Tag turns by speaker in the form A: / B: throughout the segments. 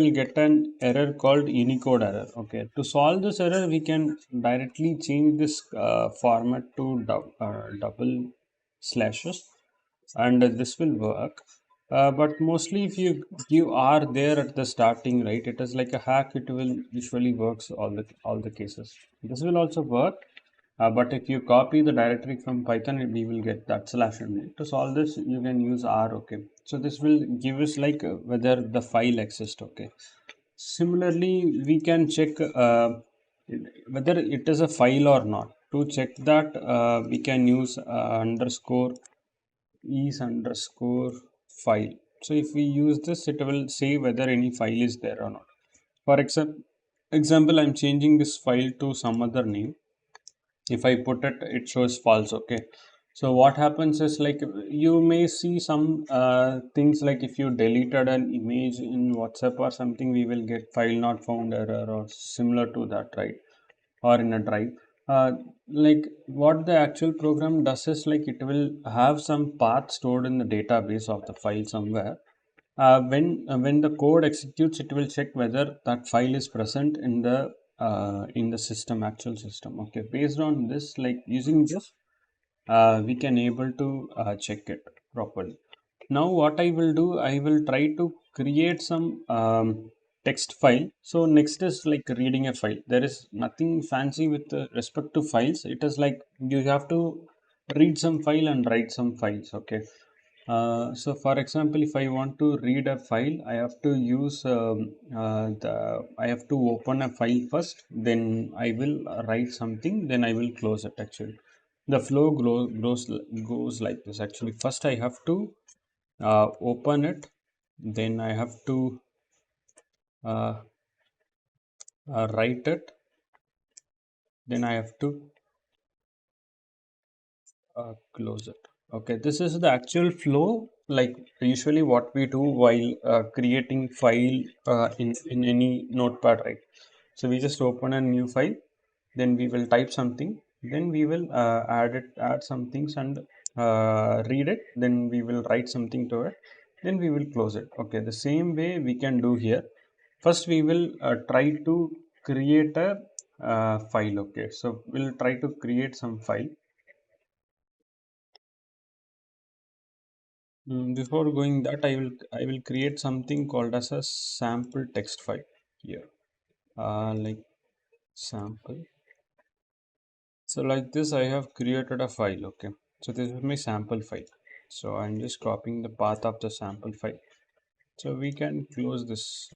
A: will get an error called Unicode error. Okay, to solve this error, we can directly change this format to double slashes, and this will work. But mostly, if you are there at the starting, right, it is like a hack. It will usually works all the cases. This will also work, but if you copy the directory from Python, we will get that slash only. To solve this, you can use R. Okay, so this will give us like whether the file exists. Okay, similarly, we can check whether it is a file or not. To check that, we can use underscore is underscore file. So if we use this, it will say whether any file is there or not. For example, I'm changing this file to some other name. If I put it, it shows false. Okay, so what happens is like you may see some things like if you deleted an image in WhatsApp or something, we will get file not found error or similar to that, right? Or in a drive. uh, like what the actual program does is like it will have some path stored in the database of the file somewhere. When the code executes, it will check whether that file is present in the system, actual system. Okay, based on this, like using this, we can able to check it properly. Now what I will do, I will try to create some text file. So next is like reading a file. There is nothing fancy with respect to files. It is like you have to read some file and write some files. Okay, so for example, if I want to read a file, I have to use I have to open a file first, then I will write something, then I will close it. Actually, the flow goes like this. Actually, first I have to open it, then I have to uh, write it, then I have to close it. Okay, this is the actual flow, like usually what we do while creating file in any notepad, right? So we just open a new file, then we will type something, then we will add some things and read it, then we will write something to it, then we will close it. Okay, the same way we can do here. First we will try to create a file. Okay, so we'll try to create some file. Before going that, I will create something called as a sample text file here. Like sample. So like this, I have created a file. Okay. So this is my sample file. So I'm just copying the path of the sample file. So we can close this.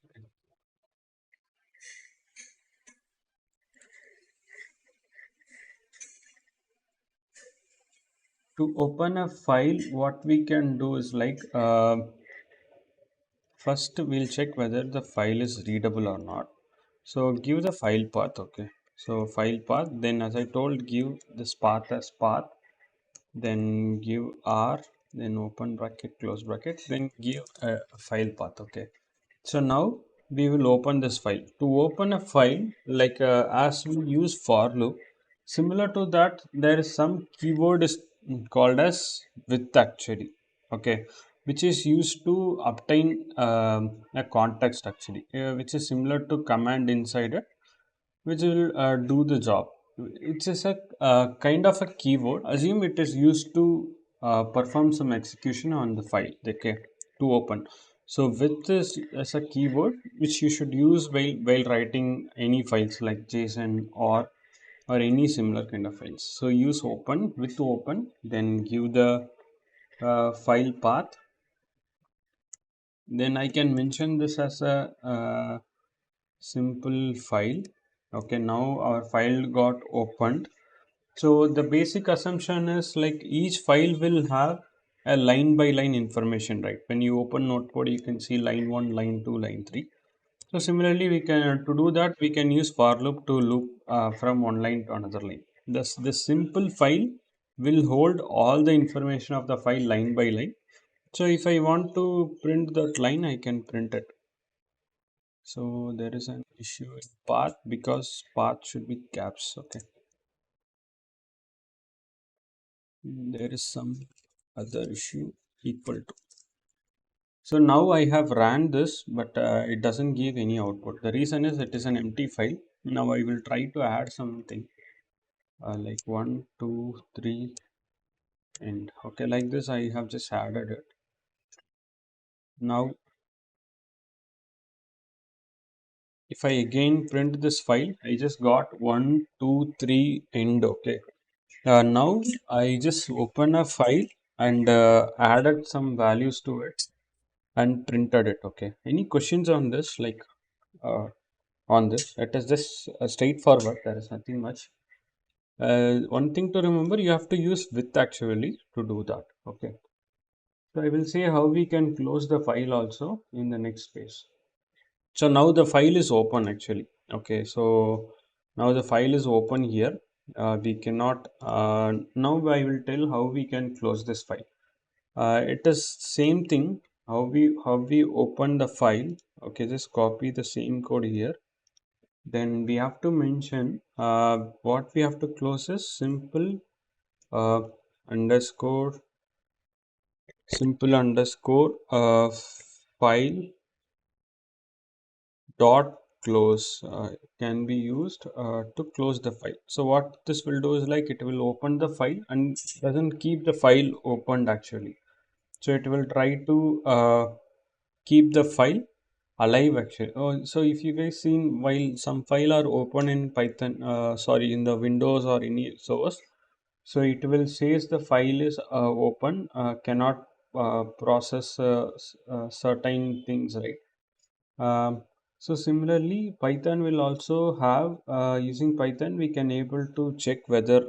A: To open a file, what we can do is like first we'll check whether the file is readable or not. So give the file path. Okay. So file path. Then as I told, give this path as path. Then give R, then open bracket, close bracket, then give a file path. Okay, so now we will open this file. To open a file, like as we use for loop, similar to that, there is some keyword is called as with, actually. Okay, which is used to obtain a context, actually, which is similar to command inside it, which will do the job. It is a kind of a keyword. Assume it is used to perform some execution on the file. Okay, to open. So with this as a keyword, which you should use while writing any files like JSON or any similar kind of files. So use open with open, then give the file path. Then I can mention this as a simple file. Okay, now our file got opened. So the basic assumption is like each file will have a line by line information, right? When you open notepad, you can see line 1, line 2, line 3. So similarly, we can, to do that, we can use for loop to loop from one line to another line. This simple file will hold all the information of the file line by line. So if I want to print that line, I can print it. So there is an issue in path because path should be caps. Okay, there is some other issue equal to. So now I have ran this, but it doesn't give any output. The reason is it is an empty file. Now I will try to add something like 1, 2, 3, and okay, like this I have just added it. Now if I again print this file, I just got 1, 2, 3 end. Okay. Now I just open a file and added some values to it and printed it. Okay. Any questions on this? Like on this, it is just straightforward. There is nothing much. One thing to remember, you have to use with actually to do that. Okay. So I will say how we can close the file also in the next space. So now the file is open actually. Okay, so now the file is open here. We cannot now I will tell how we can close this file. It is same thing how we open the file. Okay, just copy the same code here. Then we have to mention what we have to close is uh, underscore simple underscore file dot close can be used to close the file. So what this will do is like it will open the file and doesn't keep the file opened actually. So it will try to keep the file alive actually. Oh, so if you guys seen while some file are open in Python, sorry, in the Windows or any source, so it will says the file is open, cannot process certain things, right? Um, so similarly, Python will also have using Python we can able to check whether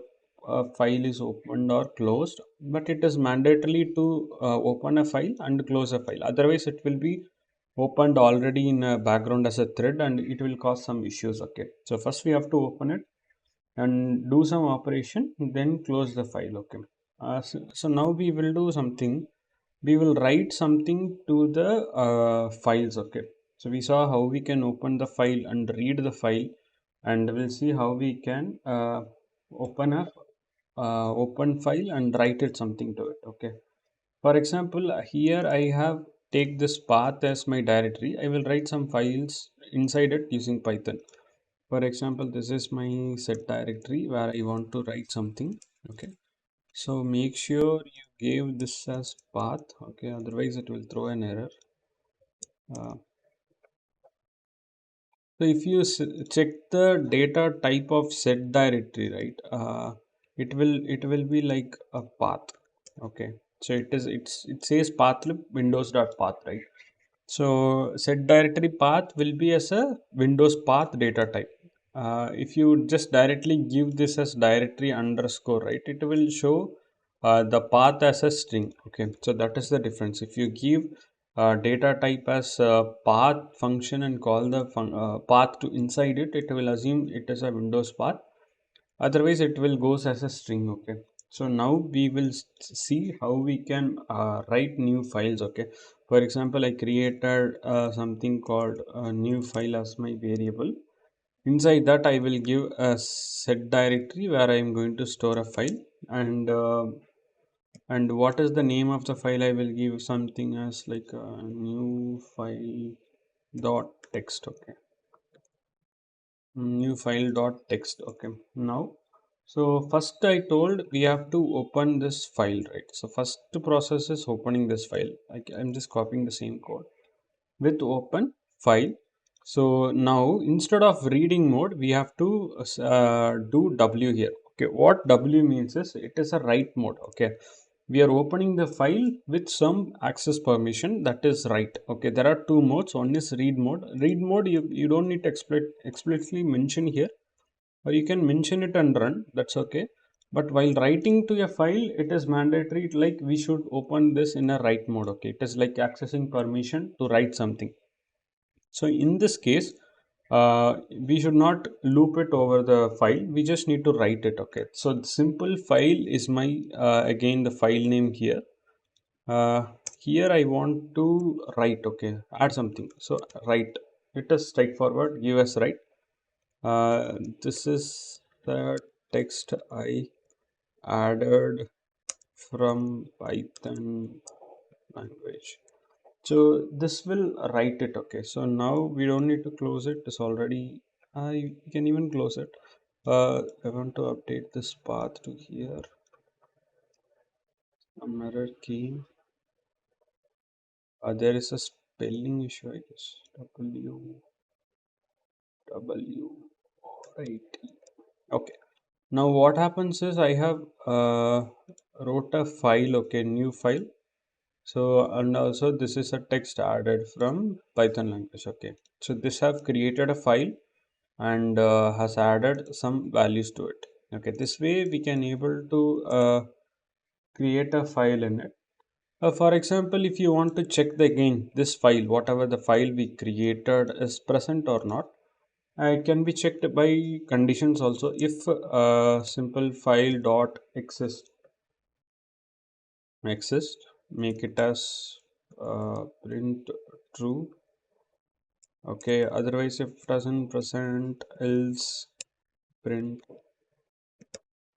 A: a file is opened or closed, but it is mandatory to open a file and close a file. Otherwise, it will be opened already in a background as a thread and it will cause some issues. Okay, so first we have to open it and do some operation, then close the file. Okay, so now we will do something. We will write something to the files. Okay, so we saw how we can open the file and read the file, and we'll see how we can open a open file and write it something to it. Okay, for example, here I have take this path as my directory. I will write some files inside it using Python. For example, this is my set directory where I want to write something. Okay, so make sure you give this as path. Okay, otherwise it will throw an error. uh, so if you check the data type of set directory, right, it will be like a path. Okay, so it says pathlib windows.path, right? So set directory path will be as a Windows path data type. If you just directly give this as directory underscore, right, it will show the path as a string. Okay, so that is the difference. If you give data type as path function and call the path to inside it, it will assume it is a Windows path. Otherwise, it will goes as a string. Okay, so now we will see how we can write new files. Okay, for example, I created something called a new file as my variable. Inside that I will give a set directory where I am going to store a file, and what is the name of the file? I will give something as like a new file dot text. Okay, new file dot text. Okay, now so first I told we have to open this file, right? So first process is opening this file. I'm just copying the same code with open file. So now instead of reading mode we have to do w here. Okay, what w means is it is a write mode. Okay, we are opening the file with some access permission, that is write. Okay, there are two modes. One is read mode. Read mode you don't need to explicitly mention here, or you can mention it and run, that's okay. But while writing to a file, it is mandatory, like we should open this in a write mode. Okay, it is like accessing permission to write something. So in this case, we should not loop it over the file. We just need to write it. Okay. So the simple file is my again the file name here. Uh, Here I want to write. Okay, add something. So write. It is straightforward. Give us write. This is the text I added from Python language. So this will write it. Okay, so now we don't need to close it. It's already you can even close it. I want to update this path to here. A mirror came. There is a spelling issue, I guess. Right. Okay. Now what happens is I have wrote a file. Okay, new file. So and also this is a text added from Python language. Okay. So this have created a file and has added some values to it. Okay. This way we can able to create a file in it. For example, if you want to check the again this file, whatever the file we created is present or not, it can be checked by conditions also. If simple file dot exist, make it as print true. Okay. Otherwise, if doesn't present, else print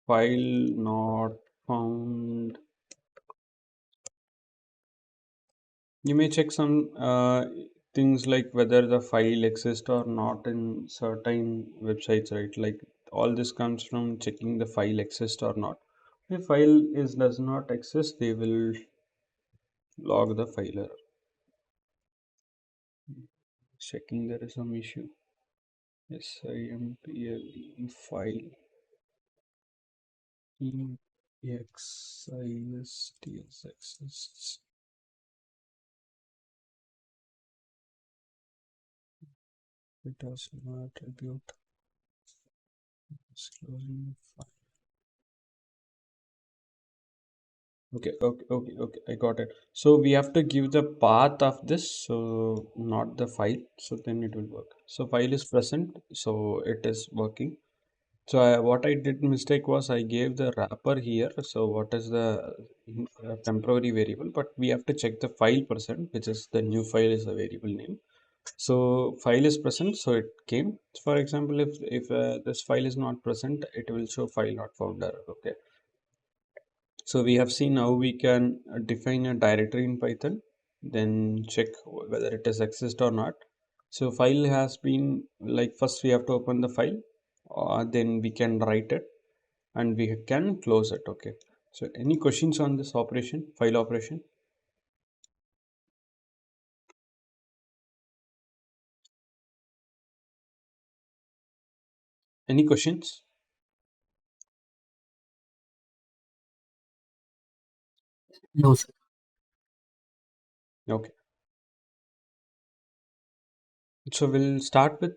A: file not found. You may check some things like whether the file exists or not in certain websites, right? Like all this comes from checking the file exists or not. If file is does not exist, they will log the file error. Checking there is some issue. SIMPLE file EXISTS exists. It has no attribute disclosing file. Okay. I got it. So we have to give the path of this, so not the file. So then it will work. So file is present, so it is working. So what I did mistake was I gave the wrapper here. So what is the temporary variable? But we have to check the file present, which is the new file is a variable name. So file is present, so it came. For example, if this file is not present, it will show file not found error. Okay. So we have seen how we can define a directory in Python, then check whether it is exist or not. So file has been like first we have to open the file, then we can write it and we can close it. Okay. So any questions on this operation, file operation? Any questions?
B: No, sir.
A: Okay. So we'll start with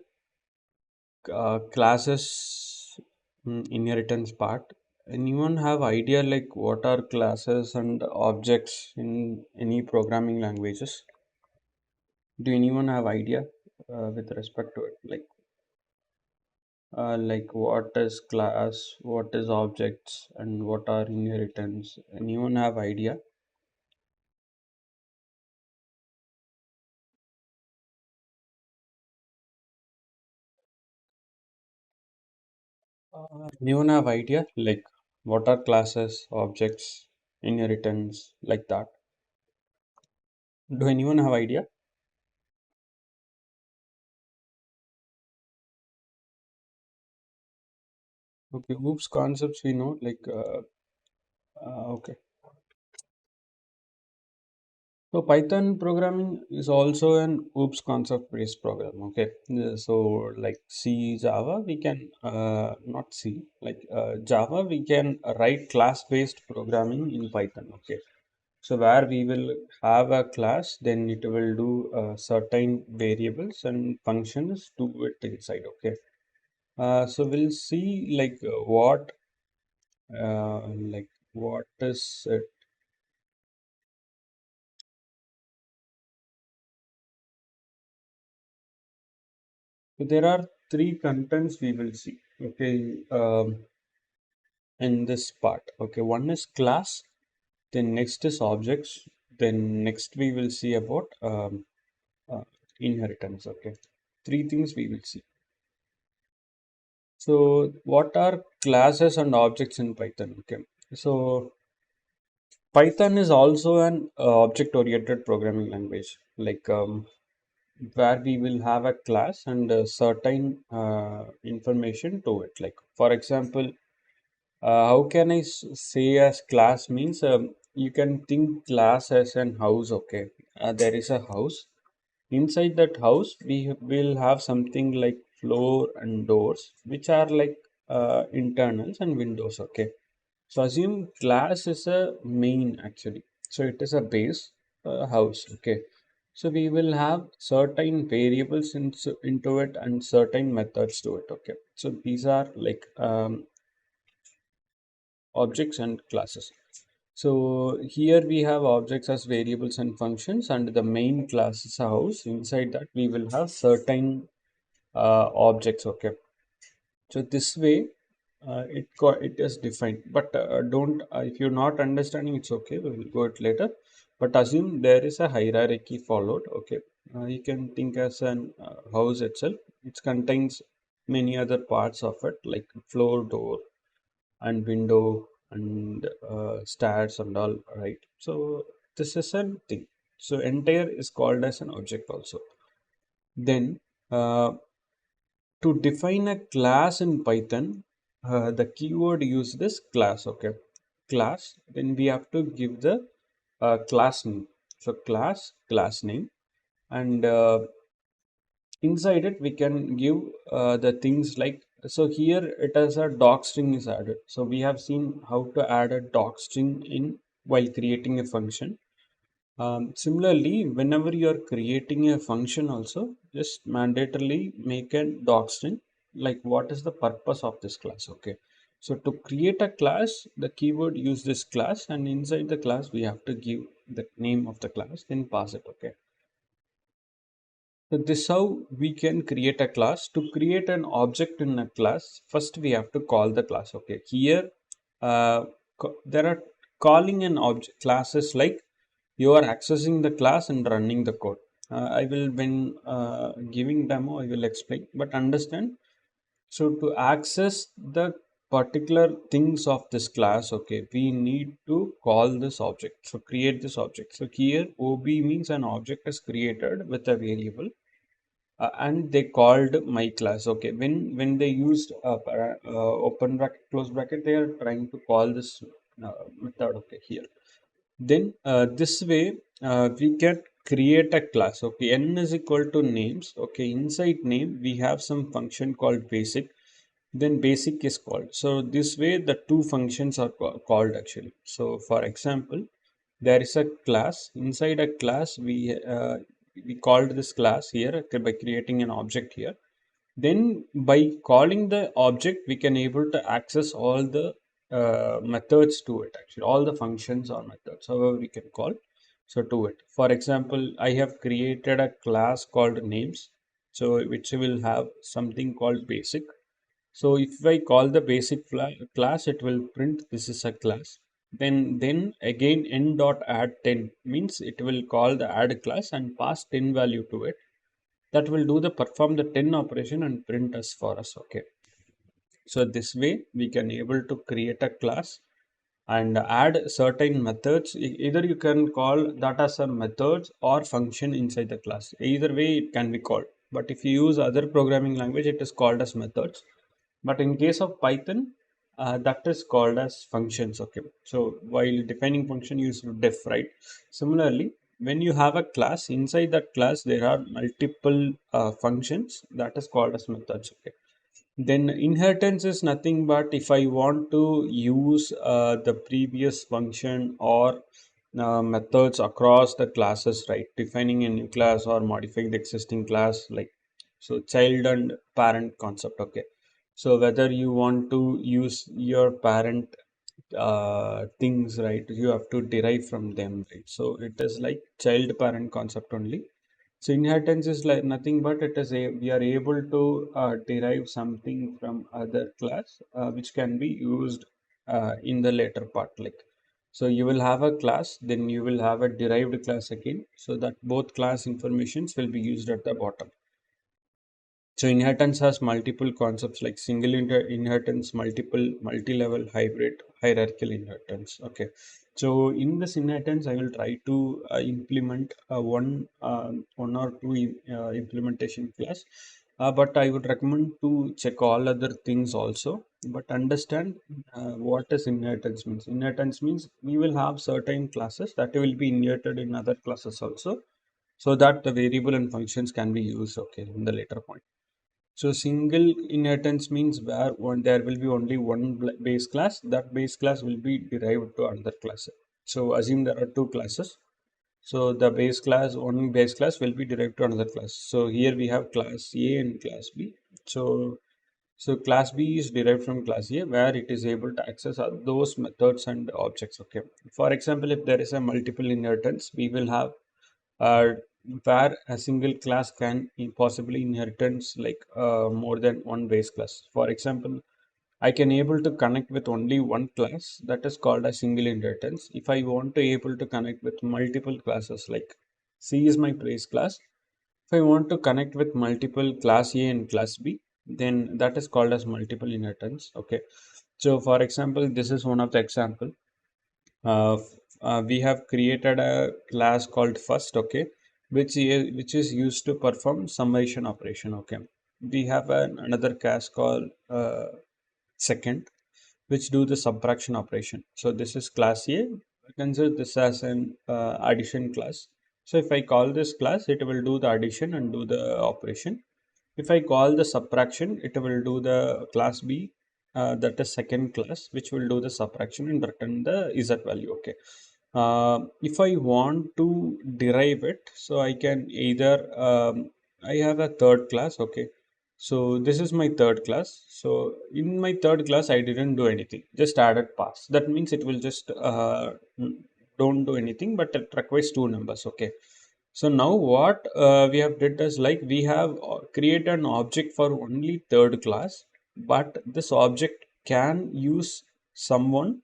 A: classes inheritance part. Anyone have idea like what are classes and objects in any programming languages? Do anyone have idea with respect to it? Like what is class, what is objects, and what are inheritance? Anyone have idea? Anyone have idea like what are classes, objects, inheritance, like that? Do anyone have idea? Okay, oops, concepts we know like okay. So Python programming is also an OOPS concept based program. Okay, so like C, Java, we can not C, like Java, we can write class based programming in Python. Okay, so where we will have a class, then it will do certain variables and functions to it inside. Okay, so we'll see like what is it. So there are three contents we will see. Okay, in this part. Okay, one is class, then next is objects, then next we will see about uh, inheritance. Okay, three things we will see. So what are classes and objects in Python? Okay, so Python is also an object-oriented programming language, like where we will have a class and certain information to it. Like for example, how can I say as class means you can think class as an house. Okay, there is a house. Inside that house, we will have something like floor and doors, which are like internals and windows. Okay, so assume class is a main actually. So it is a base house. Okay. So we will have certain variables into it and certain methods to it. Okay. So these are like objects and classes. So here we have objects as variables and functions, and the main class is a house. Inside that we will have certain objects. Okay. So this way, it is defined. But don't if you're not understanding, it's okay. We will go it later. But assume there is a hierarchy followed. Okay, you can think as an house itself. It contains many other parts of it, like floor, door, and window, and stairs and all. Right. So this is a thing. So entire is called as an object also. Then. To define a class in Python, the keyword used is class. Okay, class. Then we have to give the class name. So class name, and inside it we can give the things like. So here it has a doc string is added. So we have seen how to add a doc string in while creating a function. Similarly, whenever you are creating a function also, just mandatorily make a doc string, like what is the purpose of this class. Okay. So to create a class, the keyword use this class, and inside the class we have to give the name of the class, then pass it. Okay. So this how we can create a class. To create an object in a class, first we have to call the class. Okay. Here, there are calling an object classes like you are accessing the class and running the code. I will when giving demo I will explain, but understand. So to access the particular things of this class, okay, we need to call this object. So create this object. So here ob means an object is created with a variable, and they called my class. Okay, when they used open bracket close bracket, they are trying to call this method. Okay, here then this way we can create a class. Okay, n is equal to names. Okay, inside name we have some function called basic. Then basic is called. So this way the two functions are called actually. So for example, there is a class. Inside a class we called this class here by creating an object here. Then by calling the object, we can able to access all the methods to it. Actually, all the functions or methods, however we can call. So to it. For example, I have created a class called names. So which will have something called basic. So if I call the basic class, it will print this is a class. Then again n dot add 10 means it will call the add class and pass 10 value to it. That will do the perform the 10 operation and print us for us. Okay. So this way we can able to create a class and add certain methods. Either you can call that as a methods or function inside the class. Either way it can be called. But if you use other programming language, it is called as methods. But in case of Python, that is called as functions. Okay. So while defining function, you use def, right? Similarly, when you have a class, inside that class there are multiple functions, that is called as methods. Okay. Then inheritance is nothing but if I want to use the previous function or methods across the classes, right? Defining a new class or modifying the existing class, like so child and parent concept. Okay. So whether you want to use your parent things, right, you have to derive from them, right? So it is like child parent concept only. So inheritance is like nothing but it is we are able to derive something from other class which can be used in the later part. Like so, you will have a class, then you will have a derived class again, so that both class informations will be used at the bottom. So inheritance has multiple concepts like single inheritance, multi-level, hybrid, hierarchical inheritance. Okay. So in this inheritance, I will try to implement one or two implementation class, but I would recommend to check all other things also. But understand what is inheritance means. Inheritance means we will have certain classes that will be inherited in other classes also, so that the variable and functions can be used. Okay, in the later point. So single inheritance means where there will be only one base class. That base class will be derived to another class. So assume there are two classes. So the base class, one base class will be derived to another class. So here we have class A and class B. So class B is derived from class A, where it is able to access those methods and objects. Okay. For example, if there is a multiple inheritance, we will have uh, where a single class can possibly inheritance like more than one base class. For example, I can able to connect with only one class, that is called a single inheritance. If I want to able to connect with multiple classes, like C is my base class. If I want to connect with multiple class A and class B, then that is called as multiple inheritance. Okay. So for example, this is one of the example. uh, we have created a class called first, okay, which is used to perform summation operation. Okay, we have another class called second, which do the subtraction operation. So this is class A. Consider this as an addition class. So if I call this class, it will do the addition and do the operation. If I call the subtraction, it will do the class B, that is second class, which will do the subtraction and return the z value. Okay. If I want to derive it, so I can either I have a third class. Okay. So this is my third class. So in my third class, I didn't do anything, just added pass. That means it will just don't do anything, but it requires two numbers. Okay. So now what we have did is like we have created an object for only third class, but this object can use someone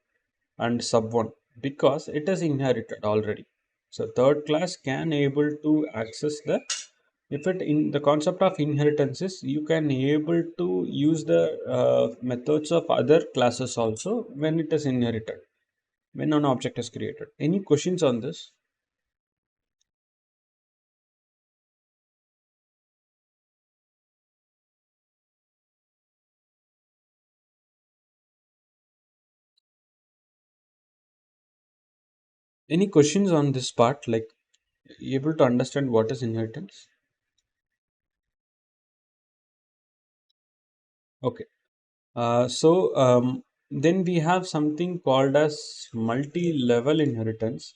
A: and sub one because it is inherited already. So third class can able to access the, if it in the concept of inheritance is you can able to use the methods of other classes also when it is inherited, when an object is created. Any questions on this? Any questions on this part, like able to understand what is inheritance? Okay. Then we have something called as multi-level inheritance.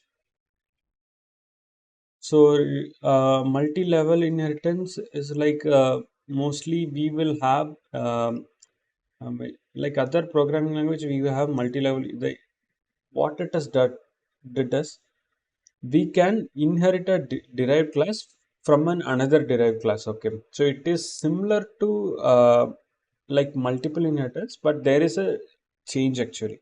A: So multi-level inheritance is like mostly we will have like other programming language, we will have multi-level. What it has did is we can inherit a derived class from another derived class. Okay, so it is similar to like multiple inheritance, but there is a change actually.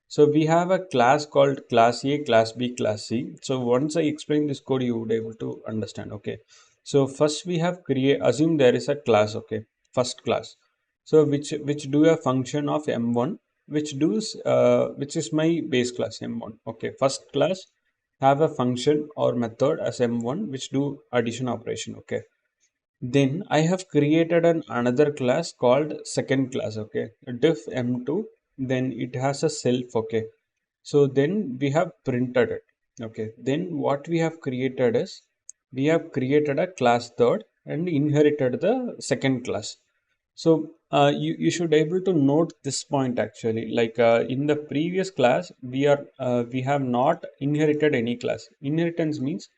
A: So we have a class called class A, class B, class C. So once I explain this code, you would able to understand. Okay. So first we have create, assume there is a class. Okay. First class. So which do a function of M1, which is my base class M1. Okay. First class have a function or method as M1 which do addition operation. Okay. Then I have created another class called second class. Okay, diff m2. Then it has a self. Okay, so then we have printed it. Okay, then what we have created is we have created a class third and inherited the second class. So you should able to note this point actually. Like in the previous class, we have not inherited any class. Inheritance means,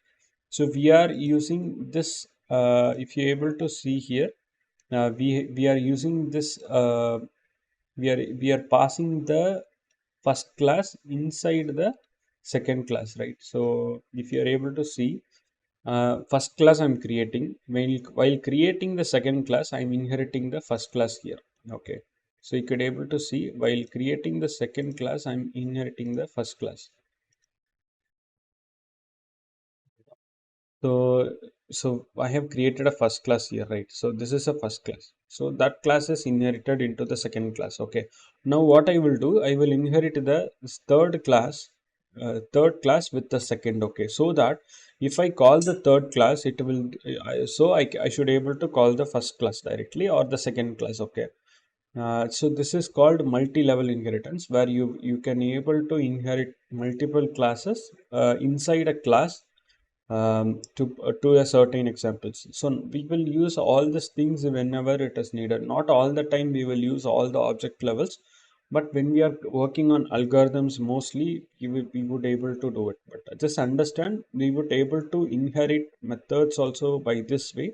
A: so we are using this. If you're able to see here, we are using this. We are passing the first class inside the second class, right? So if you are able to see, first class I'm creating, while creating the second class, I'm inheriting the first class here. Okay, so you could able to see while creating the second class, I'm inheriting the first class. So, so I have created a first class here, right? So this is a first class. So that class is inherited into the second class. Okay. Now what I will do, I will inherit the third class third class with the second. Okay, so that if I call the third class, it will I should able to call the first class directly or the second class. Okay, so this is called multi-level inheritance, where you can able to inherit multiple classes inside a class, to a certain examples. So we will use all these things whenever it is needed. Not all the time we will use all the object levels, but when we are working on algorithms, mostly we would able to do it. But just understand, we would able to inherit methods also by this way.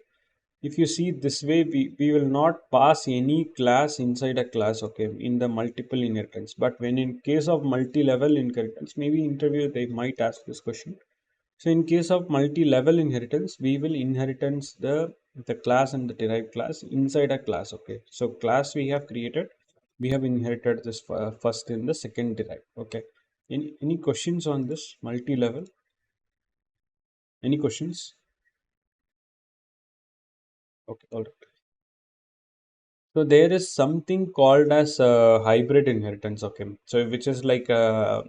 A: If you see this way, we will not pass any class inside a class, okay, in the multiple inheritance. But when in case of multi-level inheritance, maybe interview they might ask this question. So in case of multi-level inheritance, we will inheritance the class and the derived class inside a class. Okay, so class we have created, we have inherited this first in the second derived. Okay, any questions on this multi-level? Any questions? Okay, all right. So there is something called as hybrid inheritance. Okay, so which is like a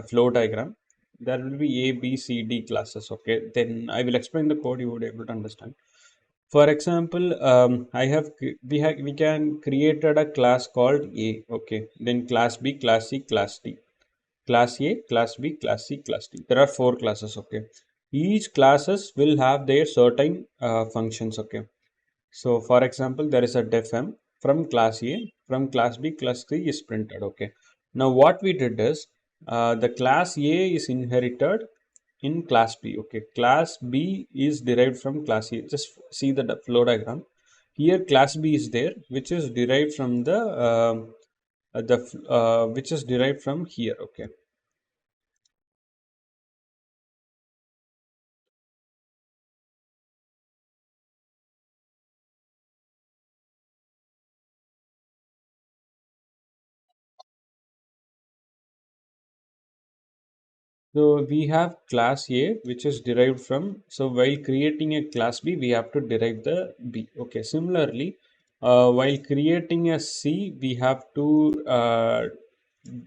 A: flow diagram. There will be A, B, C, D classes. Okay, then I will explain the code. You would able to understand. For example, we can created a class called A. Okay, then class B, class C, class D, class A, class B, class C, class D. There are four classes. Okay, each classes will have their certain functions. Okay, so for example, there is a def m from class A, from class B, class C is printed. Okay. Now what we did is the class A is inherited in class B. Okay. Class B is derived from class A. Just see the flow diagram. Here class B is there, which is derived from which is derived from here. Okay. So we have class A, which is derived from, so while creating a class B, we have to derive the B. Okay. Similarly, while creating a C, we have to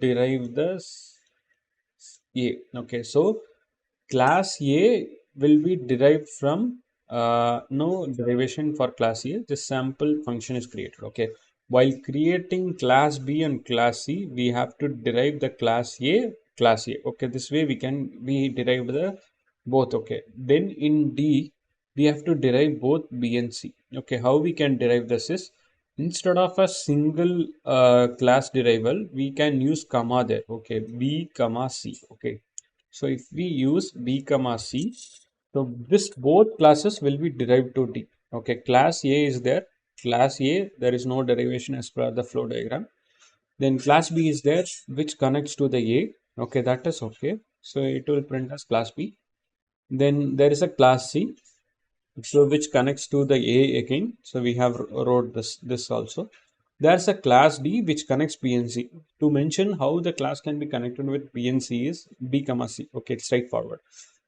A: derive the A. Okay. So class A will be derived from no derivation for class A. This sample function is created. Okay. While creating class B and class C, we have to derive the class A, class A. Okay. This way we derive the both. Okay. Then in D, we have to derive both B and C. Okay. How we can derive this is, instead of a single class derival, we can use comma there. Okay. B comma C. Okay. So if we use B comma C, so this both classes will be derived to D. Okay, class A is there. Class A, there is no derivation as per the flow diagram. Then class B is there, which connects to the A. Okay, that is okay. So it will print as class B. Then there is a class C, so which connects to the A again. So we have wrote this also. There's a class D which connects B and C. To mention how the class can be connected with B and C is B comma C. Okay, it's straightforward.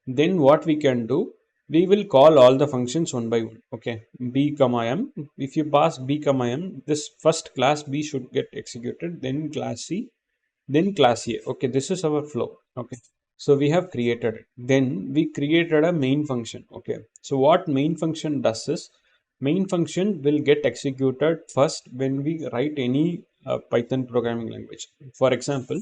A: Then what we can do, we will call all the functions one by one. Okay, B comma M. If you pass B comma M, this first class B should get executed. Then class C, then class A. Okay, this is our flow. Okay, so we have created it. Then we created a main function. Okay, so what main function does is, main function will get executed first when we write any Python programming language. For example,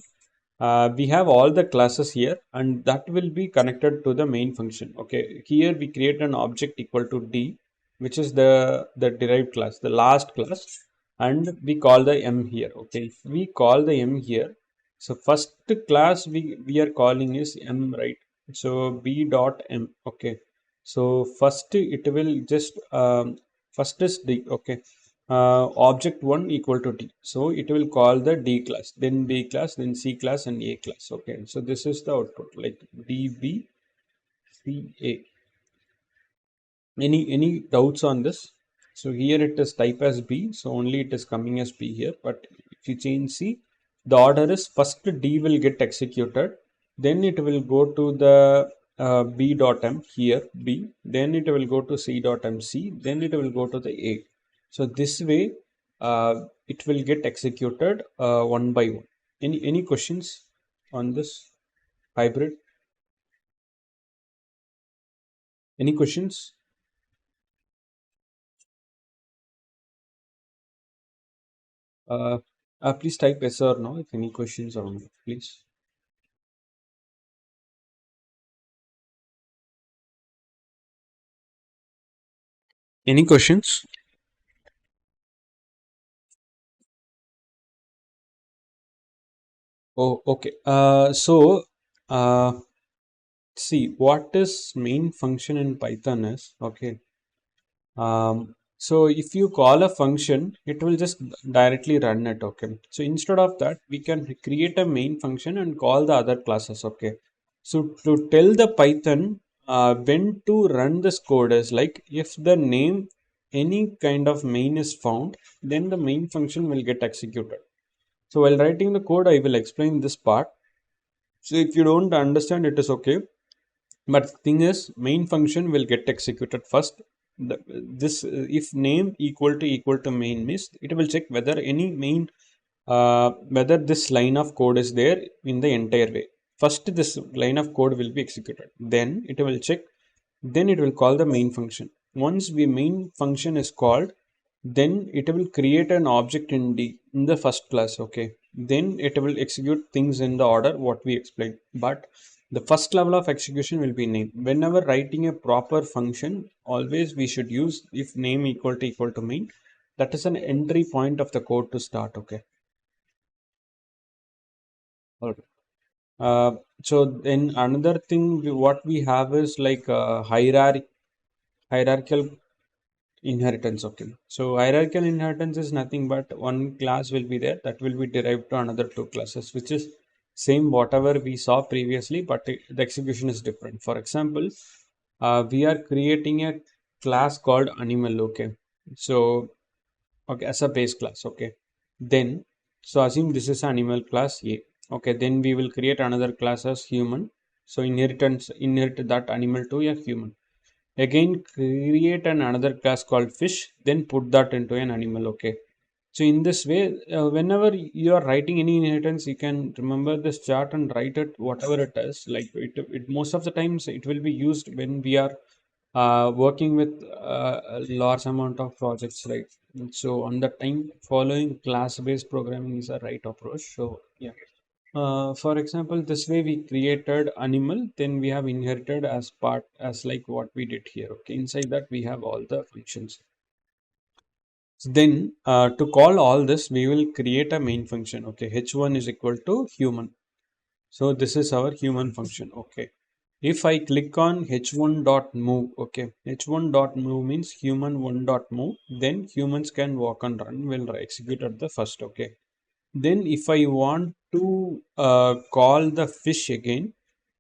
A: we have all the classes here, and that will be connected to the main function. Okay, here we create an object equal to D, which is the derived class, the last class, and we call the M here. Okay, if we call the M here, so first class we are calling is M, right? So B dot M. Okay, so first it will just first is D. Okay, object 1 equal to D, so it will call the D class, then B class, then C class, and A class. Okay, so this is the output, like D, B, C, A. Any doubts on this? So here it is type as B, so only it is coming as B here. But if you change C, the order is first D will get executed, then it will go to the B dot M here, B, then it will go to C dot M, C, then it will go to the A. So this way it will get executed one by one. Any questions on this? hybrid. Any questions? Uh, Please type yes or no if any questions are on it, please. Any questions? Oh, okay. Uh, see, what is main function in Python is, okay. So if you call a function, it will just directly run it, okay. So instead of that, we can create a main function and call the other classes, okay. So to tell the Python when to run this code is like if the name any kind of main is found, then the main function will get executed. So while writing the code, I will explain this part. So if you don't understand, it is okay. But thing is, main function will get executed first. This if name equal to main means it will check whether any main whether this line of code is there in the entire way. First, this line of code will be executed. Then it will check. Then it will call the main function. Once the main function is called, then it will create an object in D in the first class. Okay. Then it will execute things in the order what we explained. But the first level of execution will be name. Whenever writing a proper function, always we should use if name equal to main. That is an entry point of the code to start. Okay. All right. So then another thing what we have is like hierarchical inheritance. Okay. So hierarchical inheritance is nothing but one class will be there that will be derived to another two classes, which is same whatever we saw previously, but the execution is different. For example, we are creating a class called animal. Okay. So okay, as a base class. Okay. Then so assume this is animal class A. Okay. Then we will create another class as human. So inherit that animal to a human. Again, create another class called fish, then put that into an animal. Okay. So in this way, whenever you are writing any inheritance, you can remember this chart and write it whatever it is. Like it most of the times it will be used when we are working with a large amount of projects, right? So on the time, following class-based programming is a right approach. So yeah. For example, this way we created animal, then we have inherited as part as like what we did here. Okay, inside that we have all the functions. So then to call all this, we will create a main function. Okay, h1 is equal to human. So this is our human function. Okay. If I click on h1 dot move, okay, h1 dot move means human one dot move, then humans can walk and run will execute at the first. Okay. Then if I want to call the fish again,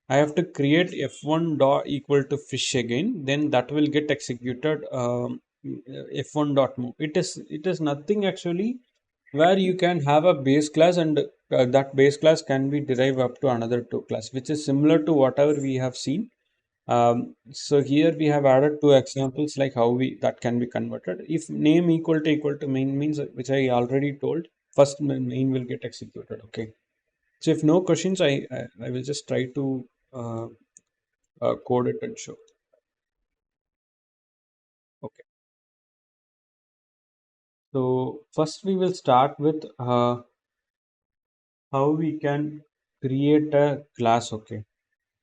A: I have to create f1 dot equal to fish again. Then that will get executed f1 dot move. It is nothing actually where you can have a base class and that base class can be derived up to another two class, which is similar to whatever we have seen. So here we have added two examples like how we that can be converted. If name equal to main means which I already told, first main will get executed. Okay. So if no questions, I will just try to code it and show. Okay. So first we will start with how we can create a class. Okay.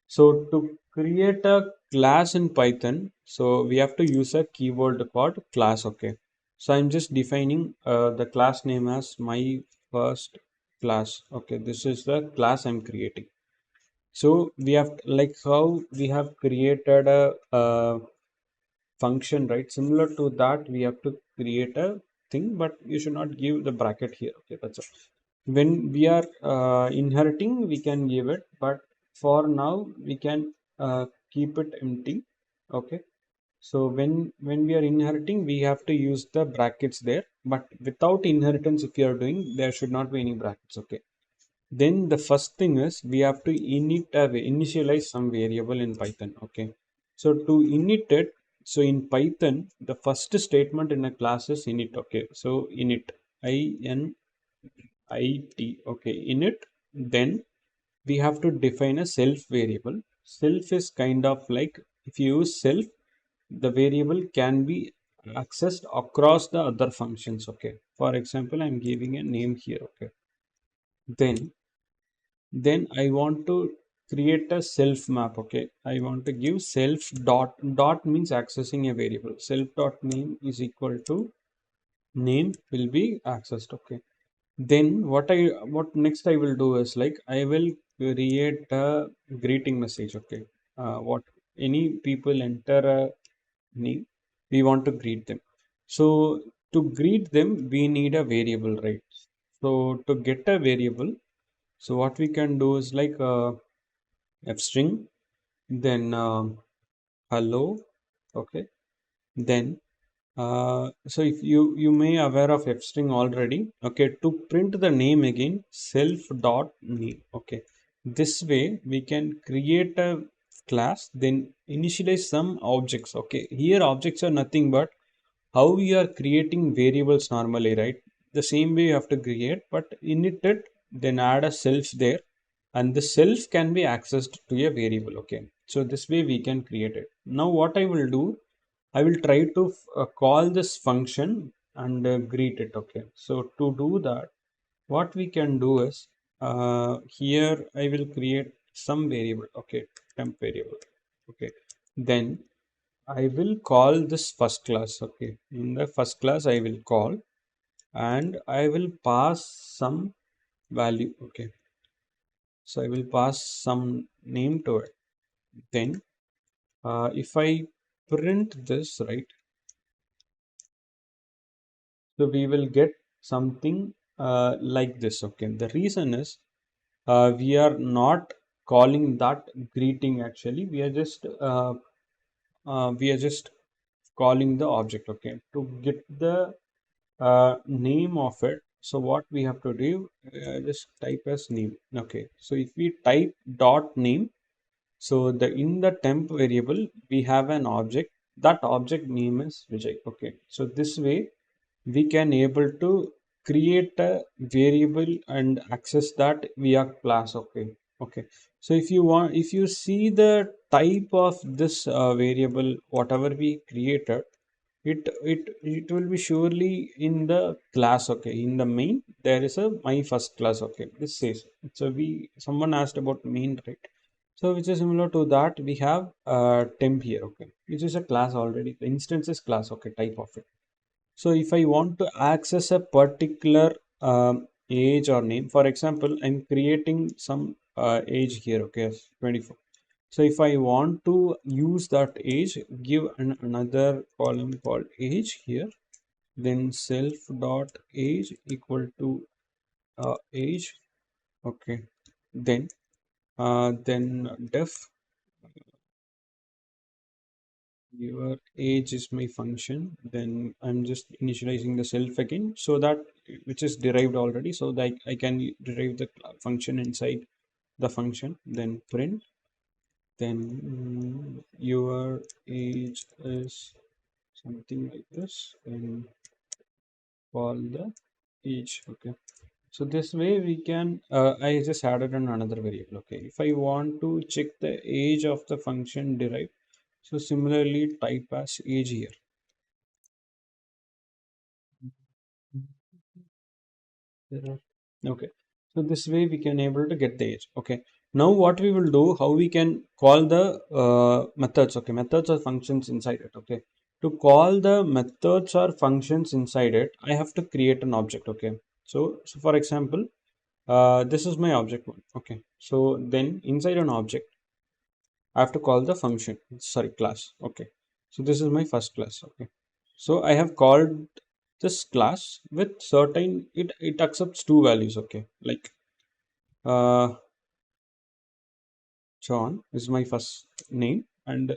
A: So to create a class in Python, so we have to use a keyword called class. Okay. So I'm just defining the class name as my first class. Okay. This is the class I'm creating. So we have like how we have created a function, right? Similar to that, we have to create a thing, but you should not give the bracket here. Okay. That's all. When we are inheriting, we can give it, but for now we can keep it empty. Okay. So when we are inheriting, we have to use the brackets there, but without inheritance, if you are doing, there should not be any brackets. Okay. Then the first thing is we have to initialize some variable in Python. Okay. So to init it, so in Python, the first statement in a class is init. Okay. So init, I N IT. Okay. Init. Then we have to define a self variable. Self is kind of like, if you use self, the variable can be accessed across the other functions. Okay, for example, I'm giving a name here. Okay, then I want to create a self map. Okay, I want to give self dot means accessing a variable. Self dot name is equal to name will be accessed. Okay, then what next I will do is, like, I will create a greeting message. Okay, what any people enter a name, we want to greet them. So to greet them, we need a variable, right? So to get a variable, so what we can do is like f string, then hello. Okay, then so if you may aware of f string already. Okay, to print the name again, self dot name. Okay, this way we can create a class, then initialize some objects. Okay, here objects are nothing but how we are creating variables normally, right? The same way you have to create, but init it, then add a self there, and the self can be accessed to a variable. Okay, so this way we can create it. Now what I will do, I will try to call this function and greet it. Okay, so to do that, what we can do is, here I will create some variable. Okay, temp variable. Okay, then I will call this first class. Okay, in the first class I will call, and I will pass some value. Okay, so I will pass some name to it. Then if I print this, right, so we will get something like this. Okay, the reason is, we are not calling that greeting. Actually, we are just calling the object. Okay, to get the name of it. So what we have to do, just type as name. Okay, so if we type dot name, so the in the temp variable we have an object. That object name is Vijay. Okay, so this way we can able to create a variable and access that via class. Okay, okay, so if you want, if you see the type of this variable whatever we created, it will be surely in the class. Okay, in the main there is a my first class. Okay, this says, so we someone asked about main, right? So which is similar to that, we have temp here. Okay, which is a class already, the instance is class. Okay, type of it. So if I want to access a particular age or name, for example, I'm creating some age here. Okay, 24. So if I want to use that age, give another column called age here, then self dot age equal to age. Okay, then def your age is my function. Then I'm just initializing the self again, so that which is derived already, so that I can derive the function inside the function. Then print, then your age is something like this, and call the age. Okay, so this way we can I just added on another variable. Okay, if I want to check the age of the function derived, so similarly type as age here. Okay, so this way we can able to get the age. Okay, now what we will do, how we can call the methods. Okay, methods or functions inside it. Okay, to call the methods or functions inside it, I have to create an object. Okay, so for example, this is my object one. Okay, so then inside an object I have to call the function, sorry, class. Okay, so this is my first class. Okay, so I have called this class with certain, it accepts two values. Okay, like uh, John is my first name and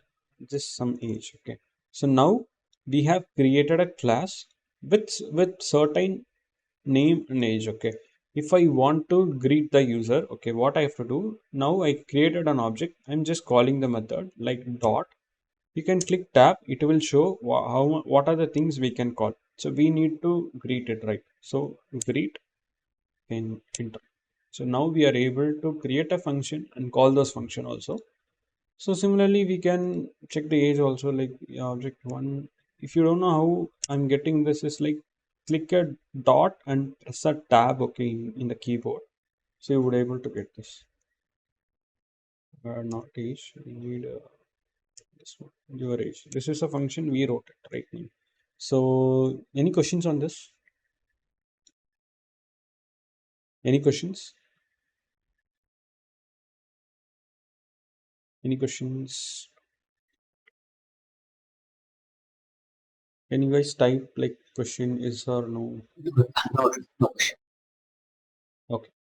A: just some age. Okay, so now we have created a class with certain name and age. Okay, if I want to greet the user, okay, what I have to do now, I created an object. I'm just calling the method like dot. You can click tab, it will show what are the things we can call. So we need to greet it, right? So greet and enter. So now we are able to create a function and call those function also. So similarly, we can check the age also, like object one. If you don't know how I'm getting this, is like click a dot and press a tab, okay, in the keyboard. So you would able to get this. Not age. We need this one. Your age. This is a function we wrote it right now. So any questions on this? Any questions? Any questions? Can you guys type like question is or no?
B: No, no.
A: Okay,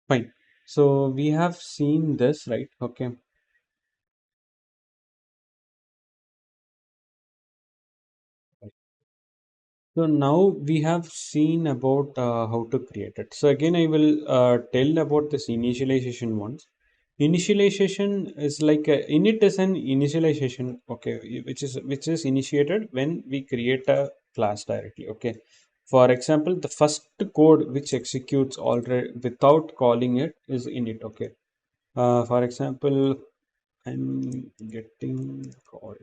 A: fine. So we have seen this, right? Okay. So now we have seen about how to create it. So again, I will tell about this initialization once. Initialization is like init is an initialization, okay, which is initiated when we create a class directly. Okay. For example, the first code which executes already without calling it is init. Okay. For example, I'm getting called.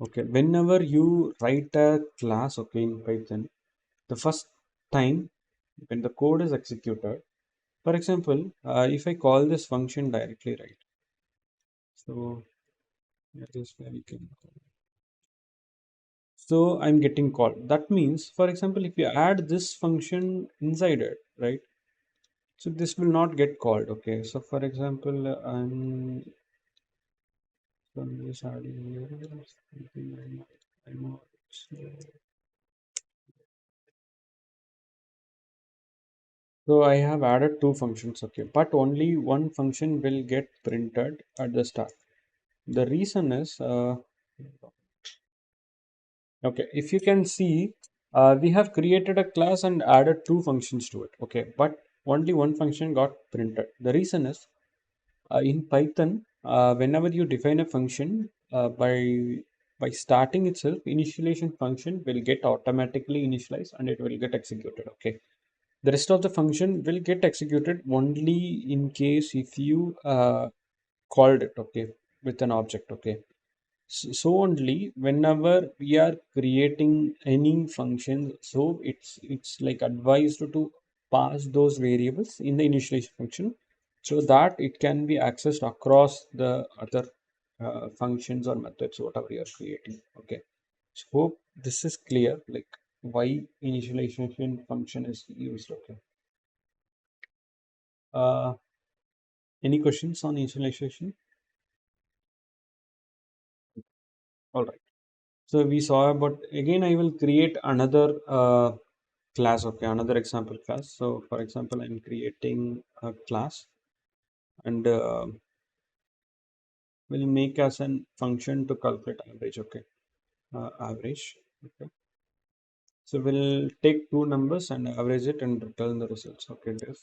A: Okay, whenever you write a class, okay, in Python, the first time when the code is executed, for example, if I call this function directly, right? So that is where we can call. So I'm getting called. That means, for example, if you add this function inside it, right? So this will not get called. Okay. So for example, I'm just adding here something I know so I have added two functions, okay, but only one function will get printed at the start. The reason is, okay, if you can see, we have created a class and added two functions to it, okay, but only one function got printed. The reason is, in Python, whenever you define a function, by starting itself, initialization function will get automatically initialized and it will get executed, okay. The rest of the function will get executed only in case if you called it, okay, with an object, okay. So only whenever we are creating any function, so it's like advised to pass those variables in the initialization function so that it can be accessed across the other functions or methods whatever you are creating, okay. So hope this is clear, like why initialization function is used, okay. uh, any questions on initialization? All right. So we saw about, again I will create another class, okay, another example class. So for example, I'm creating a class and will make as a function to calculate average, okay. Average, okay. So we'll take two numbers and average it and return the results, okay. Def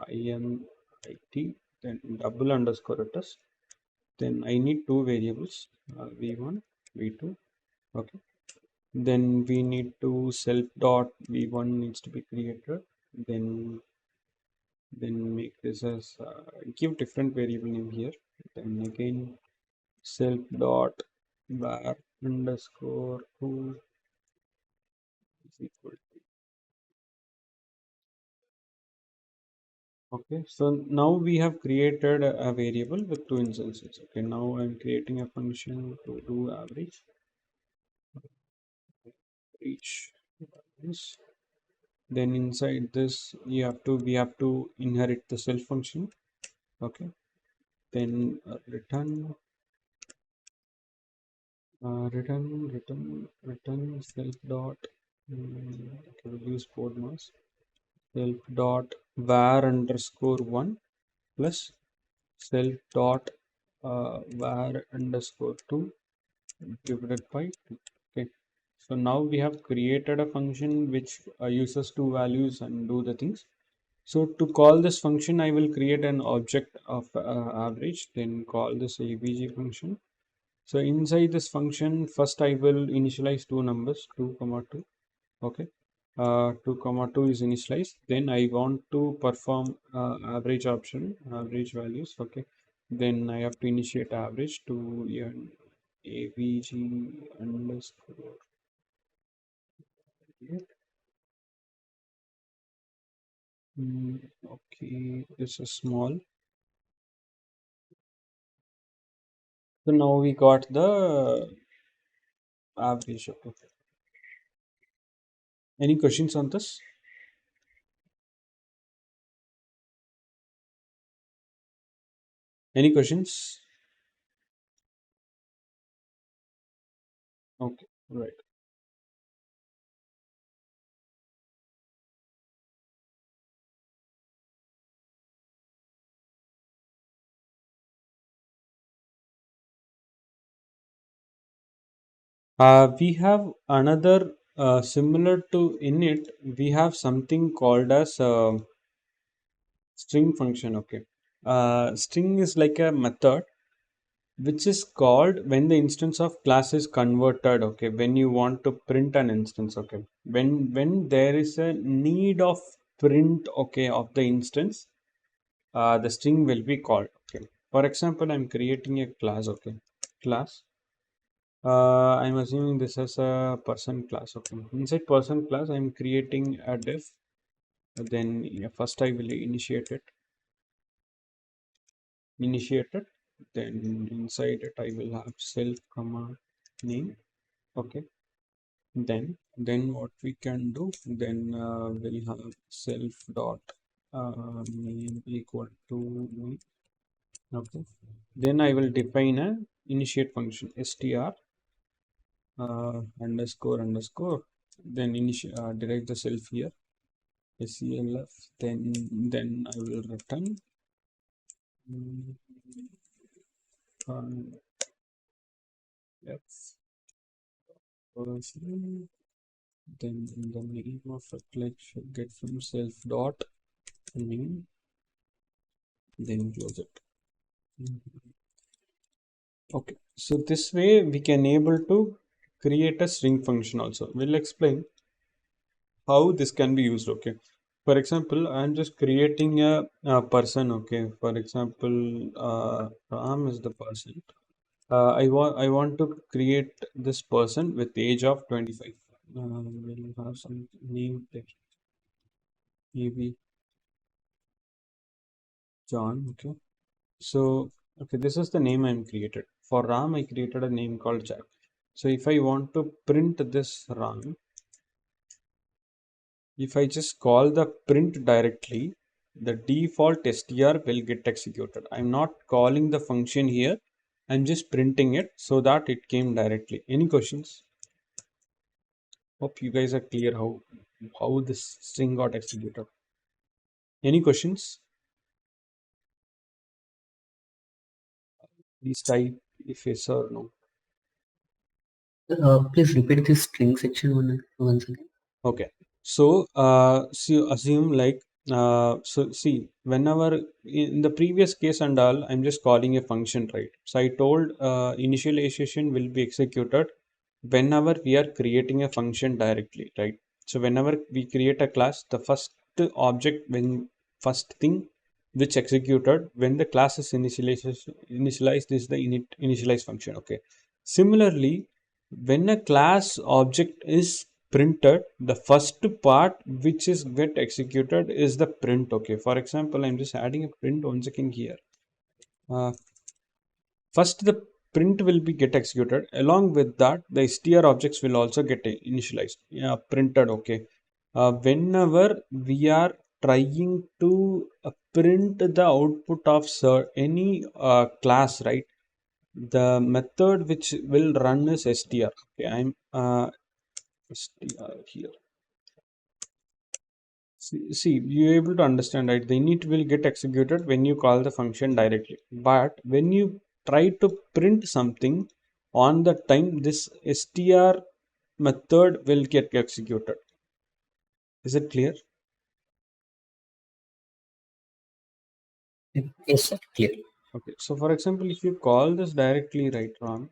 A: INIT, then double underscore it is, then I need two variables, v1 v2, okay. Then we need to self dot v1 needs to be created. Then make this as give different variable name here. Then again self dot var underscore who is equal to. Okay, so now we have created a variable with two instances. Okay, now I'm creating a function to do average each. Then inside this we have to inherit the self function. Okay, then return self dot okay, we'll use code mass self dot var underscore one plus self dot var underscore two divided by two. Okay, so now we have created a function which uses two values and do the things. So to call this function, I will create an object of average, then call this abg function. So inside this function, first I will initialize two numbers, 2 comma 2. Okay. 2 comma 2 is initialized. Then I want to perform average option, average values. Okay. Then I have to initiate average to avg underscore. Okay, this is small. So now we got the average. Okay. Any questions on this? Any questions? Okay, right. We have another similar to init. We have something called as string function. Okay, string is like a method which is called when the instance of class is converted. Okay, when you want to print an instance. Okay, when there is a need of print. Okay, of the instance, the string will be called. Okay, for example, I'm creating a class. Okay, class. I'm assuming this is a person class. Okay, inside person class, I'm creating a div. Then yeah, first I will initiate it. Then inside it, I will have self comma name. Okay. Then what we can do? Then we'll have self dot name equal to name. Okay. Then I will define a initiate function str underscore underscore. Then derive the self here self. Then I will return mm, f person. Then in the name of a collection get from self dot name. Then close it. Okay, so this way we can able to create a string function also. We'll explain how this can be used. Okay, for example, I'm just creating a person. Okay, for example, Ram is the person. I want to create this person with age of 25. We'll have some name there, maybe John. Okay, so okay, this is the name I'm created. For Ram I created a name called Jack. So if I want to print this Ram, if I just call the print directly, the default str will get executed. I'm not calling the function here. I'm just printing it so that it came directly. Any questions? Hope you guys are clear how this string got executed. Any questions? Please type if yes or no.
B: Please repeat this string section once again.
A: Okay. So, so assume like, so see, whenever in the previous case and all, I'm just calling a function, right? So I told initialization will be executed whenever we are creating a function directly, right? So whenever we create a class, the first object, when first thing which executed when the class is initialized is the initialize function. Okay. Similarly, when a class object is printed, the first part which is get executed is the print. Okay, for example, I'm just adding a print once again here. First the print will be get executed, along with that the str objects will also get initialized, yeah, printed. Okay, whenever we are trying to print the output of any class, right, the method which will run is str. Okay, I'm str here. See, you able to understand, right? The init will get executed when you call the function directly. But when you try to print something on the time, this str method will get executed. Is it clear?
B: Yes, sir. Clear.
A: Okay. So, for example, if you call this directly, right, Ram,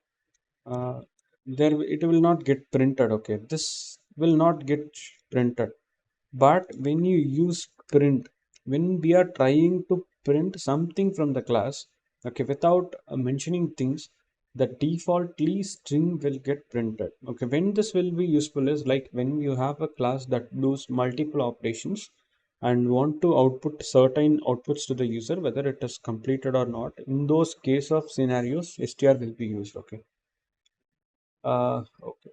A: uh, it will not get printed. Okay, this will not get printed. But when you use print, when we are trying to print something from the class, okay, without mentioning things, the defaultly string will get printed. Okay, when this will be useful is like when you have a class that does multiple operations and want to output certain outputs to the user, whether it is completed or not. In those case of scenarios, str will be used. Okay. Okay.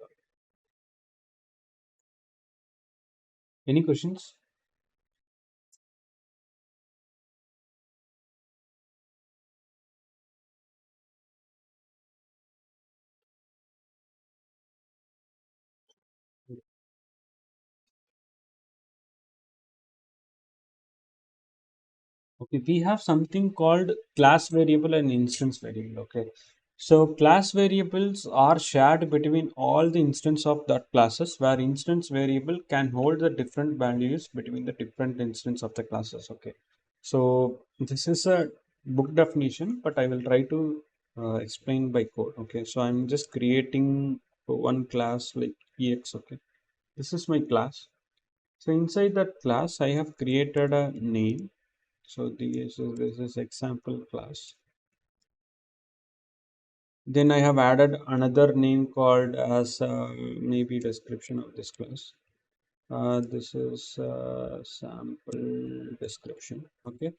A: Any questions? Okay, we have something called class variable and instance variable. Okay, so class variables are shared between all the instance of that classes, where instance variable can hold the different values between the different instance of the classes. Okay, so this is a book definition, but I will try to explain by code. Okay, so I'm just creating one class like ex. Okay, this is my class. So inside that class, I have created a name. So this is example class. Then I have added another name called as maybe description of this class. This is sample description. Okay.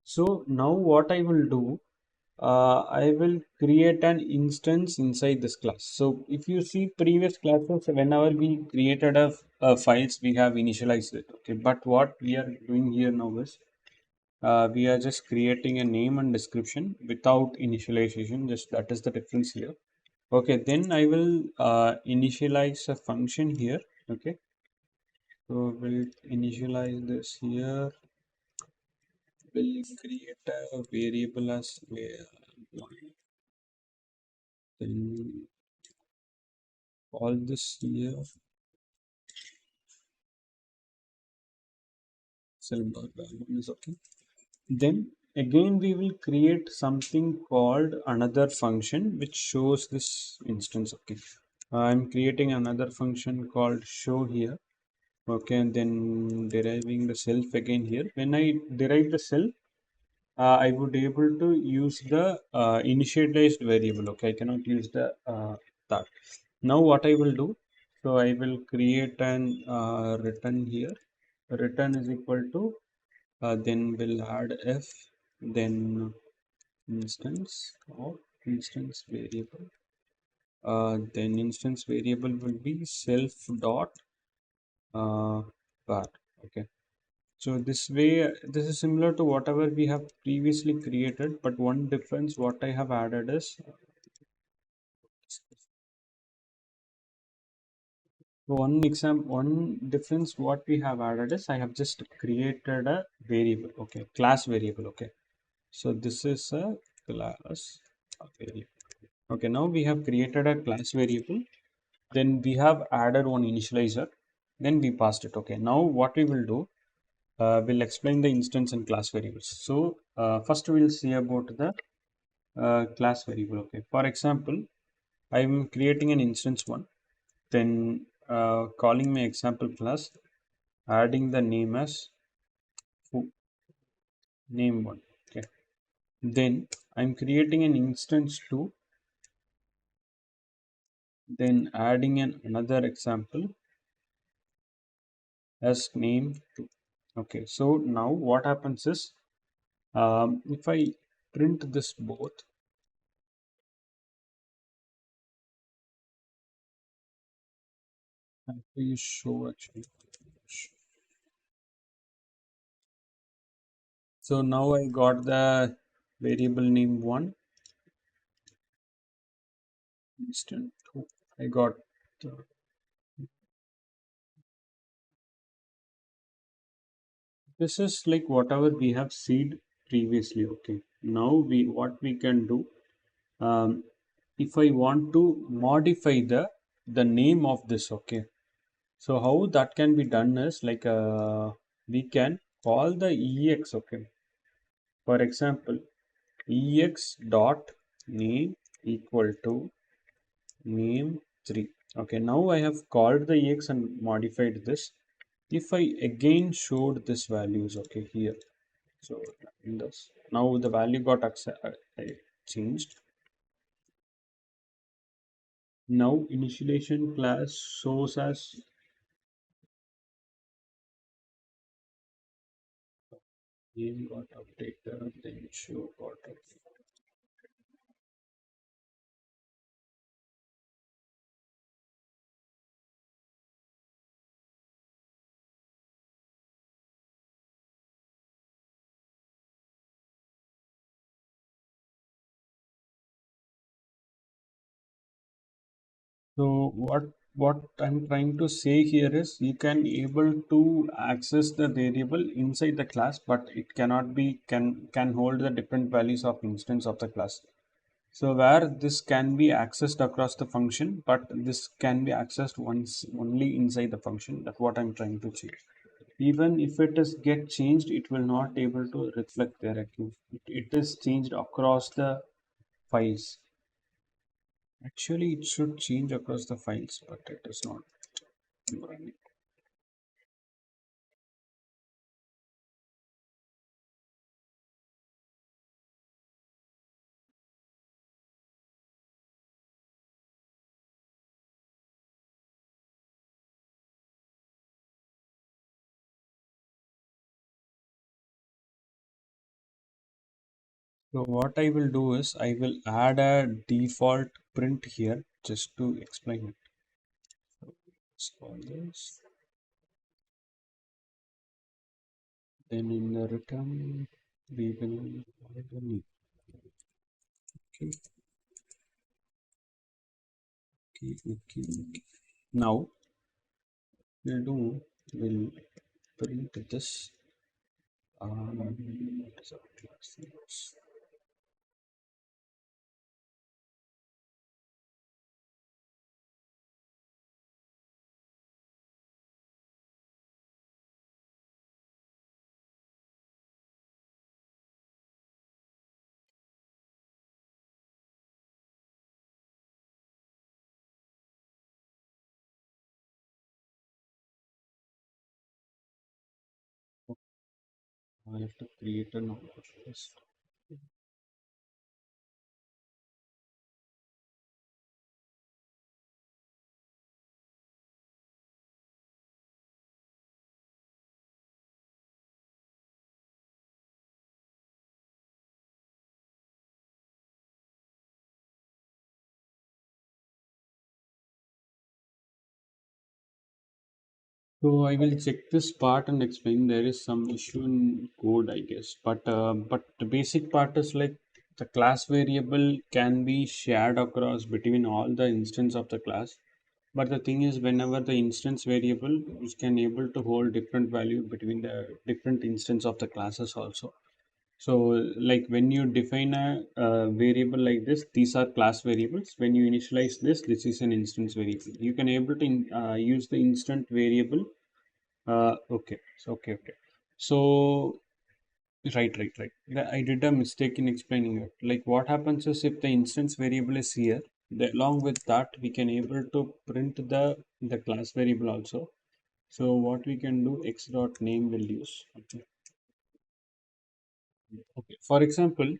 A: So now what I will do, I will create an instance inside this class. So if you see previous classes, whenever we created a files, we have initialized it. Okay. But what we are doing here now is we are just creating a name and description without initialization. Just that is the difference here. Okay, then I will initialize a function here. Okay, so we'll initialize this here. We'll create a variable as one. Then all this here silver one is okay. Then again we will create something called another function which shows this instance. Okay, I'm creating another function called show here. Okay, and then deriving the self again here. When I derive the self, I would able to use the initialized variable. Okay, I cannot use the that. Now what I will do, so I will create an return here. Return is equal to then we'll add f, then instance of instance variable. Then instance variable will be self dot var. Okay. So this way, this is similar to whatever we have previously created, but one difference what I have added is one difference what we have added is I have just created a variable, okay, class variable, okay. So this is a class variable. Okay, now we have created a class variable, then we have added one initializer, then we passed it. Okay, now what we will do, we'll explain the instance and class variables. So first we'll see about the class variable. Okay, for example, I'm creating an instance one, then calling my example class, adding the name as name one. Okay, then I'm creating an instance two, then adding another example as name two. Okay, so now what happens is if I print this both, I will show actually. So now I got the variable name one, instant two. I got this is like whatever we have seen previously. Okay, now we what we can do. Um, if I want to modify the name of this, okay. So how that can be done is like we can call the ex. Okay, for example, ex dot name equal to name 3. Okay, now I have called the ex and modified this. if I again showed this values, okay, here, so in this now the value got changed. Now initialization class shows as name got updated, then show got updated. So what I'm trying to say here is you can able to access the variable inside the class, but it cannot be can hold the different values of instance of the class. So where this can be accessed across the function, but this can be accessed once only inside the function. That's what I'm trying to change. Even if it is get changed, it will not able to reflect directly. It is changed across the files. Actually, it should change across the files, but it is not running. So what I will do is I will add a default print here just to explain it. So let's call this. Then in the return, we will add a new. Okay, okay. Now we'll print this. What is our class names? I have to create a number first. So I will check this part and explain. There is some issue in code, I guess. But the basic part is like the class variable can be shared across between all the instance of the class. But the thing is, whenever the instance variable is can able to hold different value between the different instance of the classes also. So like when you define a variable like this, these are class variables. When you initialize this is an instance variable. You can able to use the instant variable. Okay. So, okay. So, right. I did a mistake in explaining it. Like what happens is if the instance variable is here, along with that, we can able to print the class variable also. So what we can do, x dot name will use. Okay. Okay. For example,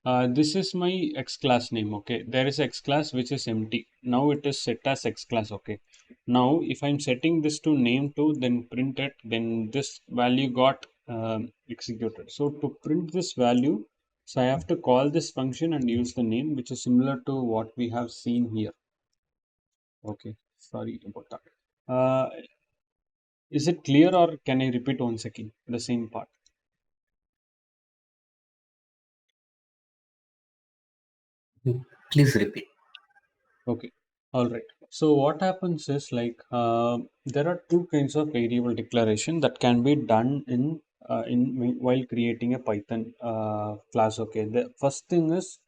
A: this is my X class name. Okay. There is X class which is empty. Now it is set as X class. Okay. Now if I'm setting this to name to, then print it, then this value got executed. So to print this value, so I have to call this function and use the name, which is similar to what we have seen here. Okay. Sorry about that. Is it clear or can I repeat once again the same part?
B: Please repeat.
A: Okay, all right. So what happens is like there are two kinds of variable declaration that can be done while creating a Python class. Okay, the first thing is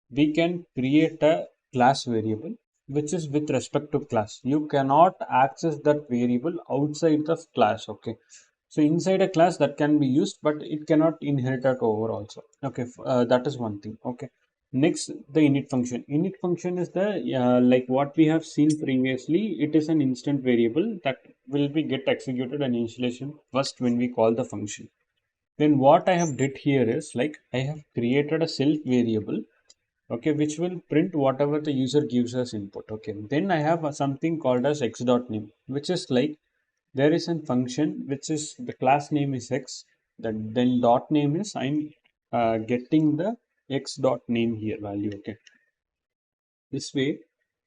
A: we can create a class variable which is with respect to class. You cannot access that variable outside the class. Okay, so inside a class that can be used, but it cannot inherit it over also. Okay, that is one thing. Okay, next the init function. Init function is the like what we have seen previously. It is an instant variable that will be get executed an initialization first when we call the function. Then what I have did here is like I have created a self variable, okay, which will print whatever the user gives us input. Okay, then I have something called as x dot name, which is like there is a function which is the class name is x, that then dot name is I'm getting the x dot name here value. Okay, this way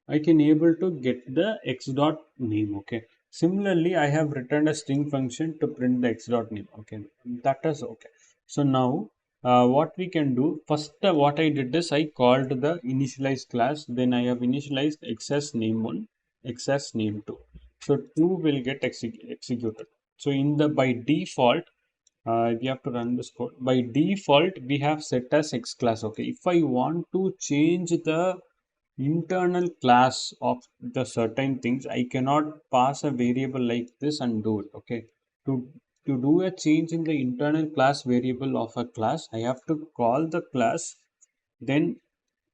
A: I can able to get the x dot name. Okay. Similarly, I have returned a string function to print the x dot name. Okay. That is okay. So now what we can do first, what I did is I called the initialize class. Then I have initialized access name 1, access name 2. So 2 will get executed. So in the by default, we have to run this code. By default, we have set as x class. Okay. If I want to change the internal class of the certain things, I cannot pass a variable like this and do it. Okay, to do a change in the internal class variable of a class, I have to call the class, then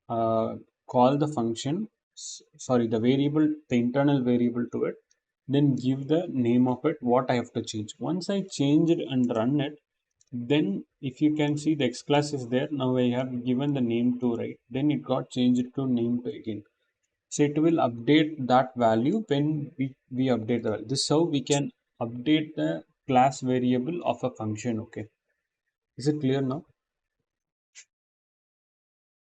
A: uh, call the function, sorry, the variable, the internal variable to it, then give the name of it what I have to change. Once I change it and run it, then if you can see the x class is there. Now I have given the name to, right, then it got changed to name to again. So it will update that value when we update the value. This is how we can update the class variable of a function. Okay. Is it clear now?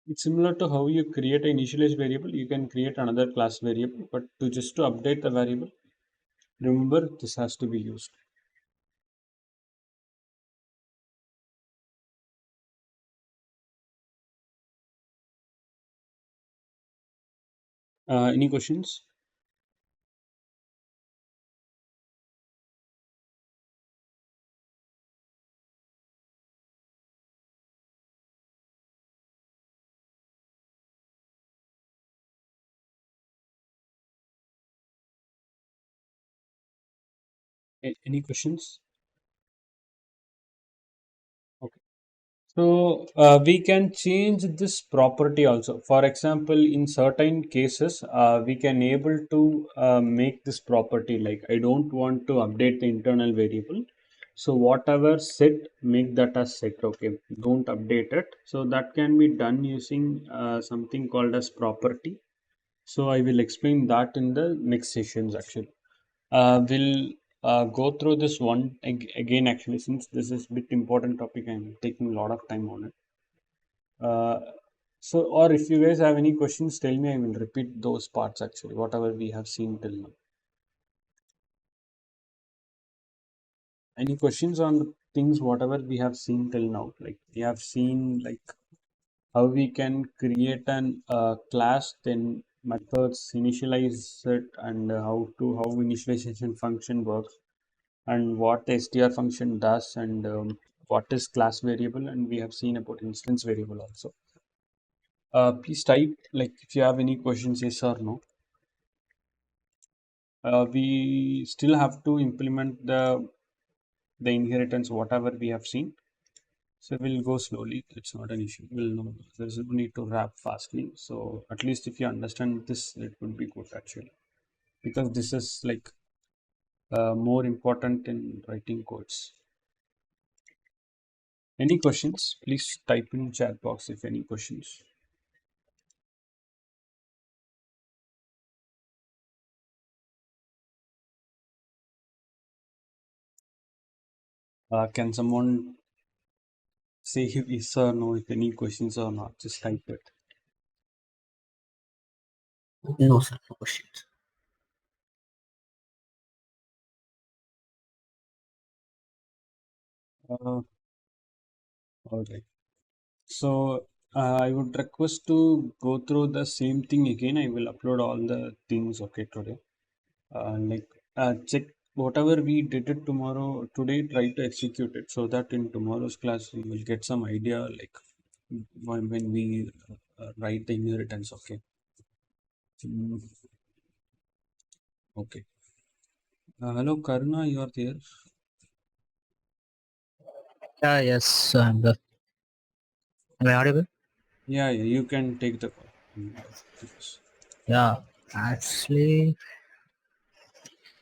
A: It's similar to how you create an initialize variable. You can create another class variable, but to just to update the variable, remember this has to be used. Any questions? Any questions? Okay. So we can change this property also. For example, in certain cases, we can able to make this property like I don't want to update the internal variable. So whatever set, make that as set. Okay, don't update it. So that can be done using something called as property. So I will explain that in the next sessions actually. We'll go through this one again actually, since this is bit important topic. I'm taking a lot of time on it. uh, so, or if you guys have any questions, tell me. I will repeat those parts actually, whatever we have seen till now. Any questions on the things, whatever we have seen till now? Like we have seen like how we can create an class, then methods, initialize it, and how initialization function works, and what the str function does, and what is class variable, and we have seen about instance variable also. Please type like if you have any questions, yes or no. We still have to implement the inheritance whatever we have seen, so we'll go slowly. It's not an issue. We'll know there's no need to wrap fastly. So at least if you understand this, it would be good actually, because this is like more important in writing codes. Any questions, please type in chat box if any questions. Can someone say if yes or no, if any questions or not, just type it.
B: No, sir. No questions.
A: All right. So I would request to go through the same thing again. I will upload all the things okay today. Like check whatever we did it tomorrow today. Try to execute it so that in tomorrow's class we will get some idea like when we write the inheritance. Okay. Mm, okay. Hello, Karuna, you are there?
C: Yeah, yes, I'm the. Am I audible?
A: Yeah, yeah. You can take the call. Mm, yes.
C: Yeah, actually.